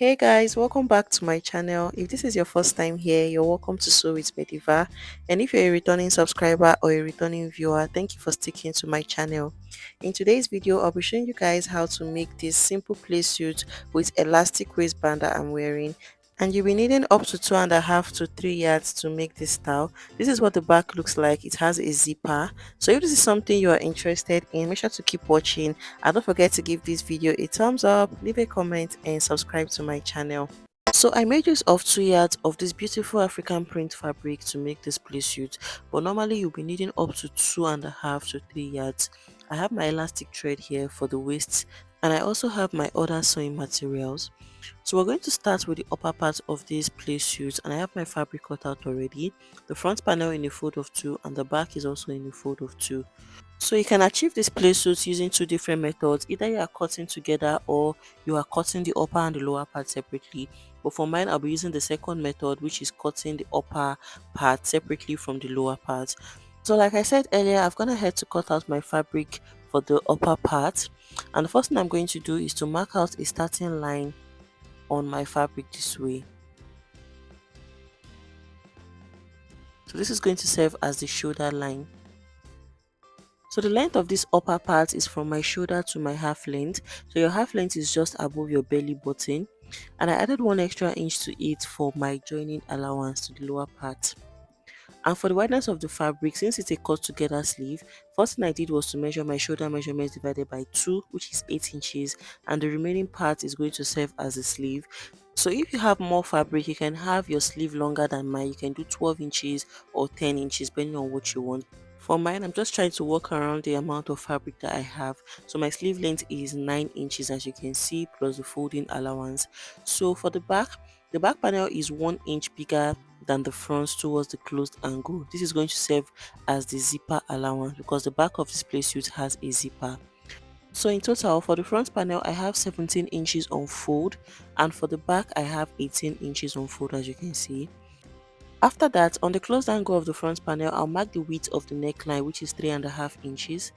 Hey guys, welcome back to my channel. If this is your first time here, you're welcome to Sew with Mediva. And if you're a returning subscriber or a returning viewer, thank you for sticking to my channel. In today's video, I'll be showing you guys how to make this simple play suit with elastic waistband that I'm wearing. And you'll be needing up to 2.5 to 3 yards to make this style. This is what the back looks like. It has a zipper. So if this is something you are interested in, make sure to keep watching and don't forget to give this video a thumbs up, leave a comment and subscribe to my channel. So I made use of 2 yards of this beautiful African print fabric to make this play suit, but normally you'll be needing up to 2.5 to 3 yards. I have my elastic thread here for the waist and I also have my other sewing materials. So we're going to start with the upper part of this play suit and I have my fabric cut out already. The front panel in a fold of 2 and the back is also in a fold of 2. So you can achieve this play suit using two different methods. Either you are cutting together or you are cutting the upper and the lower part separately. But for mine, I'll be using the second method, which is cutting the upper part separately from the lower part. So like I said earlier, I've gone ahead to cut out my fabric for the upper part. And the first thing I'm going to do is to mark out a starting line on my fabric this way. So this is going to serve as the shoulder line. So the length of this upper part is from my shoulder to my half length. So your half length is just above your belly button. And I added 1 extra inch to it for my joining allowance to the lower part. And for the wideness of the fabric, since it's a cut together sleeve, first thing I did was to measure my shoulder measurements divided by 2, which is 8 inches. And the remaining part is going to serve as a sleeve. So if you have more fabric, you can have your sleeve longer than mine. You can do 12 inches or 10 inches depending on what you want. For mine, I'm just trying to work around the amount of fabric that I have. So my sleeve length is 9 inches as you can see, plus the folding allowance. So for the back panel is 1 inch bigger than the front towards the closed angle. This is going to serve as the zipper allowance because the back of this play suit has a zipper. So in total, for the front panel, I have 17 inches on fold, and for the back, I have 18 inches on fold as you can see. After that, on the closed angle of the front panel, I'll mark the width of the neckline, which is 3.5 inches,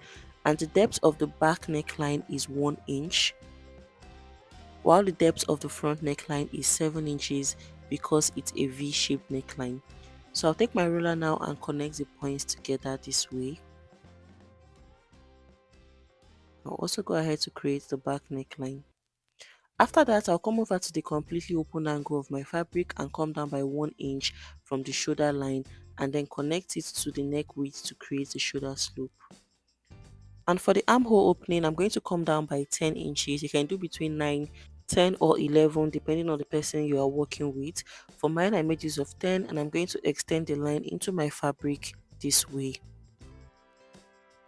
and the depth of the back neckline is 1 inch, while the depth of the front neckline is 7 inches because it's a V-shaped neckline. So I'll take my ruler now and connect the points together this way. I'll also go ahead to create the back neckline. After that, I'll come over to the completely open angle of my fabric and come down by 1 inch from the shoulder line and then connect it to the neck width to create the shoulder slope. And for the armhole opening, I'm going to come down by 10 inches. You can do between 9, 10 or 11 depending on the person you are working with. For mine, I made use of 10 and I'm going to extend the line into my fabric this way.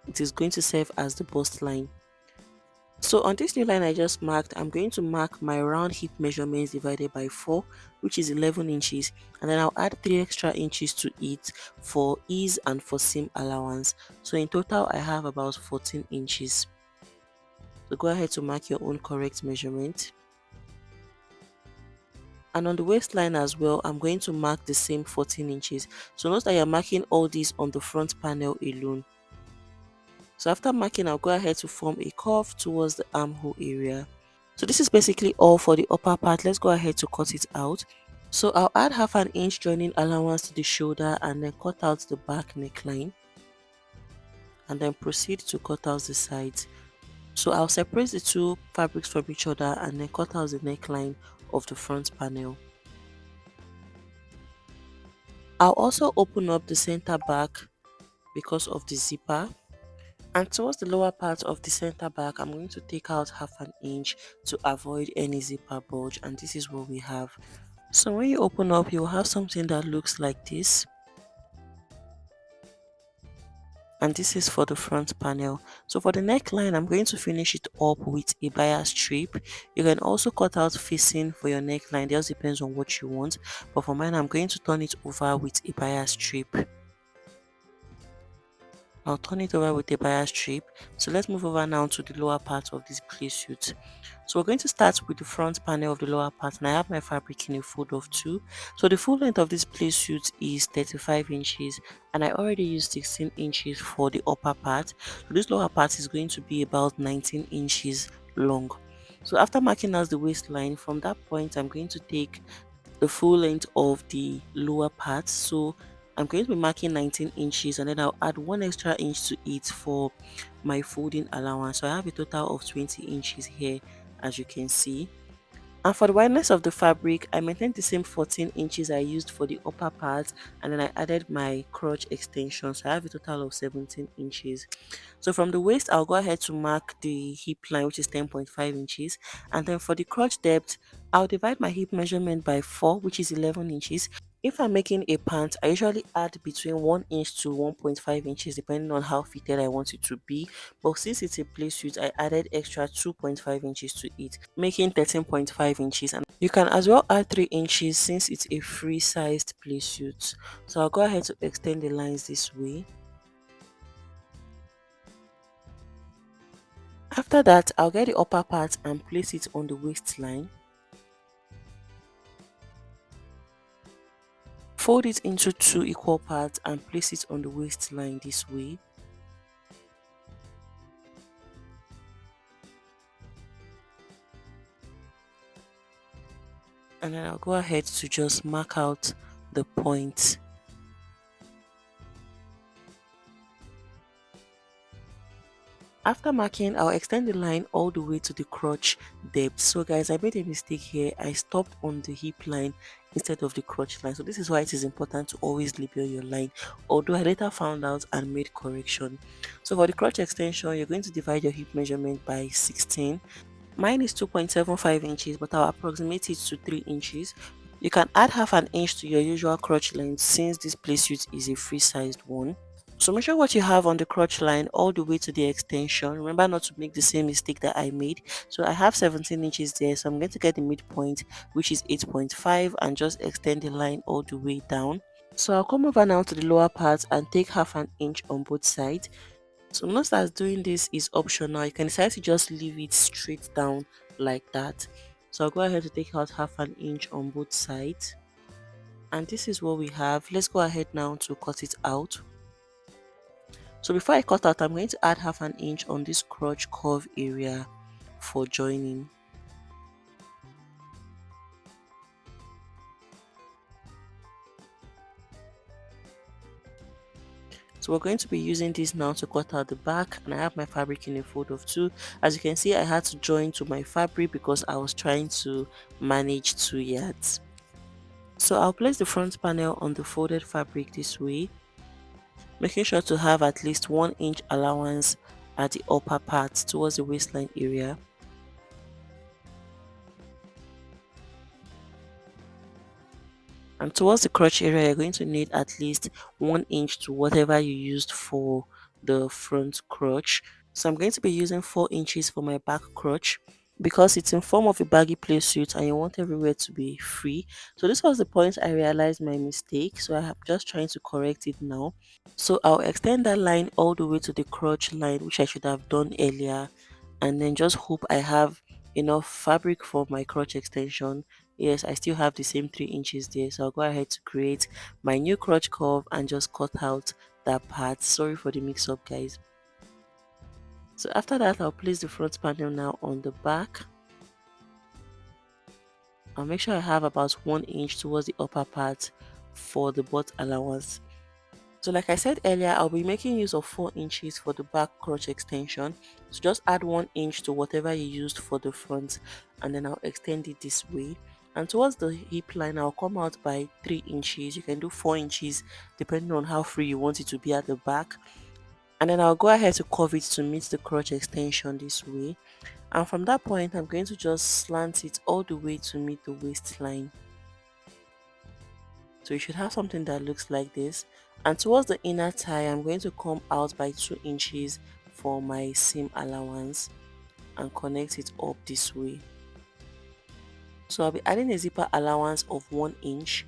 It is going to serve as the bust line. So on this new line I just marked, I'm going to mark my round hip measurements divided by 4, which is 11 inches, and then I'll add 3 extra inches to it for ease and for seam allowance. So in total I have about 14 inches. So go ahead to mark your own correct measurement. And on the waistline as well, I'm going to mark the same 14 inches. So note that you're marking all these on the front panel alone. So after marking, I'll go ahead to form a curve towards the armhole area. So this is basically all for the upper part. Let's go ahead to cut it out. So I'll add half an inch joining allowance to the shoulder and then cut out the back neckline. And then proceed to cut out the sides. So I'll separate the two fabrics from each other and then cut out the neckline of the front panel. I'll also open up the center back because of the zipper. And towards the lower part of the center back, I'm going to take out half an inch to avoid any zipper bulge, and this is what we have. So when you open up, you'll have something that looks like this. And this is for the front panel. So for the neckline, I'm going to finish it up with a bias strip. You can also cut out facing for your neckline. It just depends on what you want. But for mine, I'm going to turn it over with a bias strip. I'll turn it over with a bias strip. So let's move over now to the lower part of this play suit. So we're going to start with the front panel of the lower part, and I have my fabric in a fold of 2. So the full length of this play suit is 35 inches and I already used 16 inches for the upper part. So this lower part is going to be about 19 inches long. So after marking out the waistline, from that point I'm going to take the full length of the lower part. So I'm going to be marking 19 inches, and then I'll add 1 extra inch to it for my folding allowance. So I have a total of 20 inches here, as you can see. And for the wideness of the fabric, I maintained the same 14 inches I used for the upper part, and then I added my crotch extension. So I have a total of 17 inches. So from the waist, I'll go ahead to mark the hip line, which is 10.5 inches. And then for the crotch depth, I'll divide my hip measurement by 4, which is 11 inches. If I'm making a pant, I usually add between 1 inch to 1.5 inches depending on how fitted I want it to be. But since it's a play suit, I added extra 2.5 inches to it, making 13.5 inches. And you can as well add 3 inches since it's a free sized play suit. So I'll go ahead to extend the lines this way. After that, I'll get the upper part and place it on the waistline. Fold it into 2 equal parts and place it on the waistline this way. And then I'll go ahead to just mark out the point. After marking, I'll extend the line all the way to the crotch depth. So guys, I made a mistake here. I stopped on the hip line instead of the crotch line. So this is why it is important to always label your line. Although I later found out and made correction. So for the crotch extension, you're going to divide your hip measurement by 16. Mine is 2.75 inches, but I'll approximate it to 3 inches. You can add half an inch to your usual crotch length since this playsuit is a free sized one. So measure what you have on the crotch line all the way to the extension. Remember not to make the same mistake that I made. So I have 17 inches there, so I'm going to get the midpoint, which is 8.5, and just extend the line all the way down. So I'll come over now to the lower part and take half an inch on both sides. So notice that doing this is optional. You can decide to just leave it straight down like that. So I'll go ahead to take out half an inch on both sides. And this is what we have. Let's go ahead now to cut it out. So before I cut out, I'm going to add half an inch on this crotch curve area for joining. So we're going to be using this now to cut out the back, and I have my fabric in a fold of 2. As you can see, I had to join to my fabric because I was trying to manage 2 yards. So I'll place the front panel on the folded fabric this way, making sure to have at least 1 inch allowance at the upper part towards the waistline area. And towards the crotch area, you're going to need at least 1 inch to whatever you used for the front crotch. So I'm going to be using 4 inches for my back crotch because it's in form of a baggy play suit and you want everywhere to be free. So this was the point I realized my mistake. So I'm just trying to correct it now. So I'll extend that line all the way to the crotch line, which I should have done earlier, and then just hope I have enough fabric for my crotch extension. Yes, I still have the same 3 inches there, so I'll go ahead to create my new crotch curve and just cut out that part. Sorry for the mix up, guys. So after that, I'll place the front panel now on the back. I'll make sure I have about 1 inch towards the upper part for the butt allowance. So like I said earlier, I'll be making use of 4 inches for the back crotch extension. So just add 1 inch to whatever you used for the front, and then I'll extend it this way. And towards the hip line, I'll come out by 3 inches. You can do 4 inches depending on how free you want it to be at the back. And then I'll go ahead to curve it to meet the crotch extension this way. And from that point, I'm going to just slant it all the way to meet the waistline. So you should have something that looks like this. And towards the inner thigh, I'm going to come out by 2 inches for my seam allowance and connect it up this way. So I'll be adding a zipper allowance of 1 inch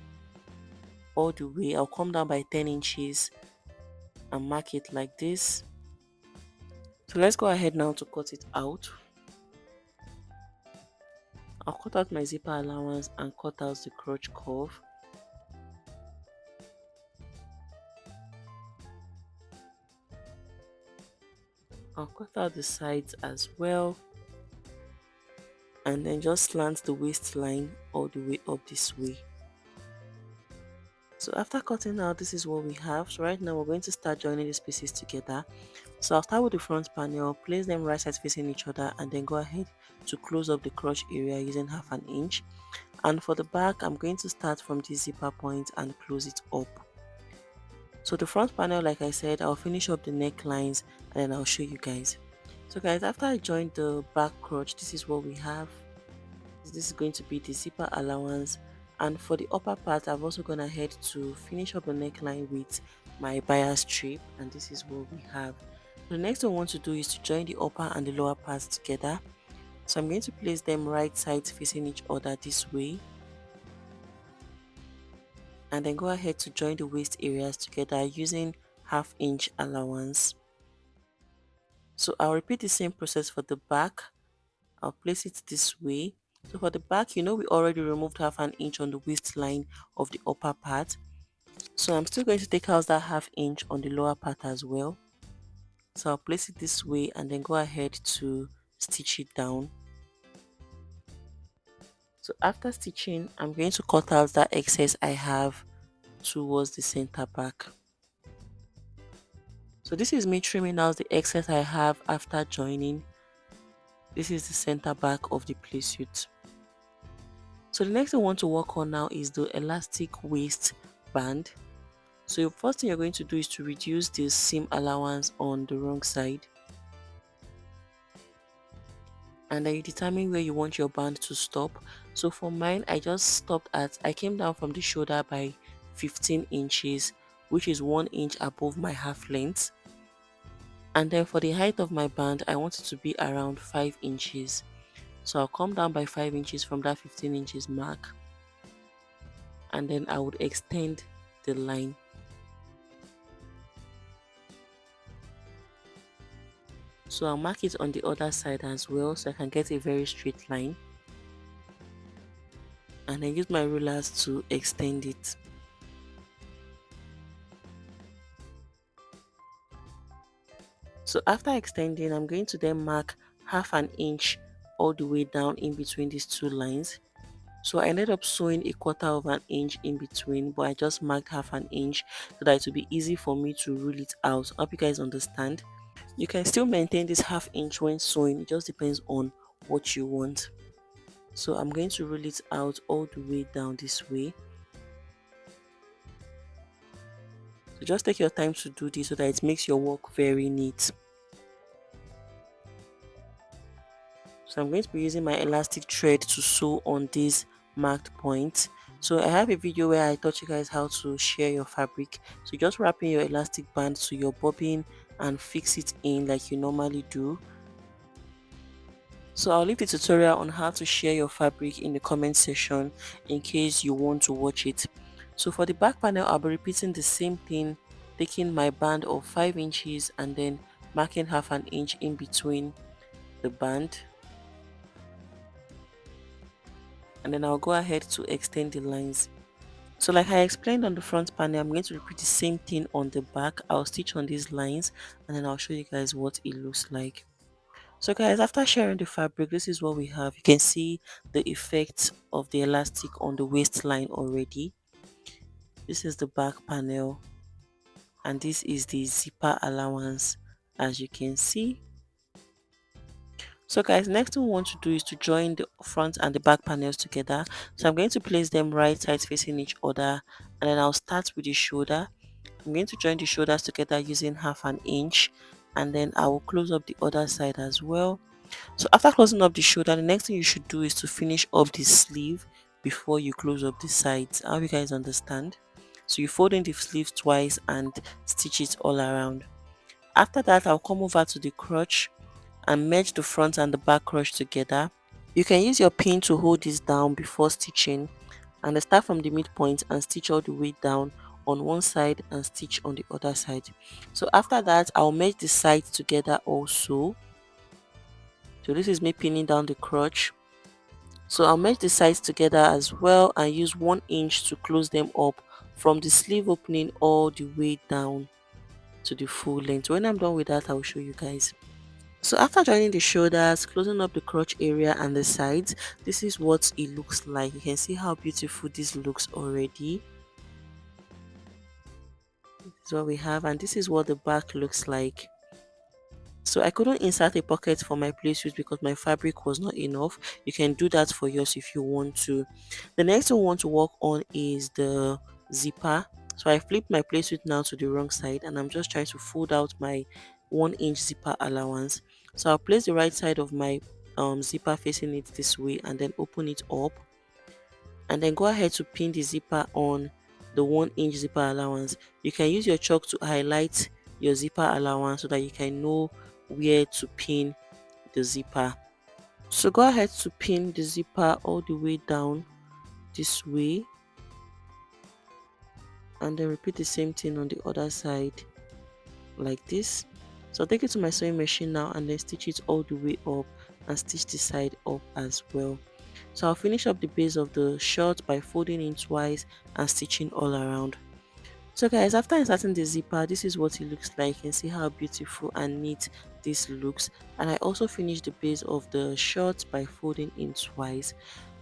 all the way. I'll come down by 10 inches and mark it like this. So let's go ahead now to cut it out. I'll cut out my zipper allowance and cut out the crotch curve. I'll cut out the sides as well. and then just slant the waistline all the way up this way. So after cutting out, this is what we have. So right now we're going to start joining these pieces together. So I'll start with the front panel, place them right sides facing each other, and then go ahead to close up the crotch area using half an inch. And for the back, I'm going to start from the zipper point and close it up. So the front panel, like I said, I'll finish up the necklines and then I'll show you guys. So guys, after I joined the back crotch, this is what we have. This is going to be the zipper allowance, and for the upper part I've also gone ahead to finish up the neckline with my bias strip, and this is what we have. The next thing I want to do is to join the upper and the lower parts together. So I'm going to place them right sides facing each other this way, and then go ahead to join the waist areas together using half inch allowance. So I'll repeat the same process for the back. I'll place it this way. So for the back, we already removed half an inch on the waistline of the upper part. So I'm still going to take out that half inch on the lower part as well. So I'll place it this way and then go ahead to stitch it down. So after stitching, I'm going to cut out that excess I have towards the center back. So this is me trimming out the excess I have after joining. This is the center back of the playsuit. So the next thing I want to work on now is the elastic waistband. So the first thing you're going to do is to reduce the seam allowance on the wrong side, and then you determine where you want your band to stop. So for mine, I came down from the shoulder by 15 inches, which is 1 inch above my half length. And then for the height of my band, I want it to be around 5 inches. So I'll come down by 5 inches from that 15 inches mark, and then I would extend the line. So I'll mark it on the other side as well so I can get a very straight line, and then use my rulers to extend it. So after extending, I'm going to then mark half an inch all the way down in between these two lines. So I ended up sewing a quarter of an inch in between, but I just marked half an inch so that it will be easy for me to rule it out. I hope you guys understand. You can still maintain this half inch when sewing, it just depends on what you want. So I'm going to rule it out all the way down this way. So just take your time to do this so that it makes your work very neat. So I'm going to be using my elastic thread to sew on these marked points. So I have a video where I taught you guys how to shear your fabric. So just wrap in your elastic band to your bobbin and fix it in like you normally do. So I'll leave the tutorial on how to shear your fabric in the comment section in case you want to watch it. So for the back panel, I'll be repeating the same thing, taking my band of 5 inches and then marking half an inch in between the band. And then I'll go ahead to extend the lines. So like I explained on the front panel, I'm going to repeat the same thing on the back. I'll stitch on these lines and then I'll show you guys what it looks like. So guys, after sharing the fabric, this is what we have. You can see the effect of the elastic on the waistline already. This is the back panel and this is the zipper allowance, as you can see. So guys, next thing we want to do is to join the front and the back panels together. So I'm going to place them right sides facing each other, and then I'll start with the shoulder. I'm going to join the shoulders together using half an inch, and then I will close up the other side as well. So after closing up the shoulder, the next thing you should do is to finish up the sleeve before you close up the sides. I hope you guys understand. So you fold in the sleeve twice and stitch it all around. After that, I'll come over to the crotch and merge the front and the back crotch together. You can use your pin to hold this down before stitching, and then start from the midpoint and stitch all the way down on one side and stitch on the other side. So after that, I'll merge the sides together also. So this is me pinning down the crotch. So I'll merge the sides together as well and use 1 inch to close them up from the sleeve opening all the way down to the full length. When I'm done with that, I'll show you guys. So after joining the shoulders, closing up the crotch area and the sides, this is what it looks like. You can see how beautiful this looks already. This is what we have, and this is what the back looks like. So I couldn't insert a pocket for my play suit because my fabric was not enough. You can do that for yours if you want to. The next thing we want to work on is the zipper. So I flipped my play suit now to the wrong side, and I'm just trying to fold out my 1 inch zipper allowance. So I'll place the right side of my zipper facing it this way and then open it up, and then go ahead to pin the zipper on the 1 inch zipper allowance. You can use your chalk to highlight your zipper allowance so that you can know where to pin the zipper. So go ahead to pin the zipper all the way down this way, and then repeat the same thing on the other side like this. So I'll take it to my sewing machine now and then stitch it all the way up and stitch the side up as well. So I'll finish up the base of the shirt by folding in twice and stitching all around. So guys, after inserting the zipper, this is what it looks like. You can see how beautiful and neat this looks. And I also finished the base of the shirt by folding in twice.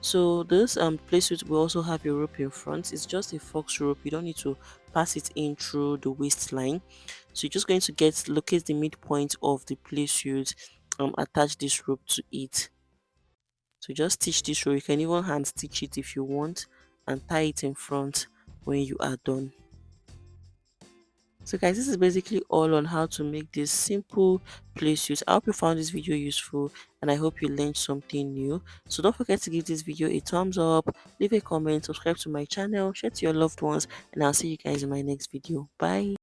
So this playsuit will also have a rope in front. It's just a fox rope. You don't need to pass it in through the waistline. So you're just going to locate the midpoint of the playsuit, attach this rope to it. So just stitch this row. You can even hand stitch it if you want, and tie it in front when you are done. So guys, this is basically all on how to make this simple play suit. I hope you found this video useful, and I hope you learned something new. So don't forget to give this video a thumbs up, leave a comment, subscribe to my channel, share to your loved ones, and I'll see you guys in my next video. Bye.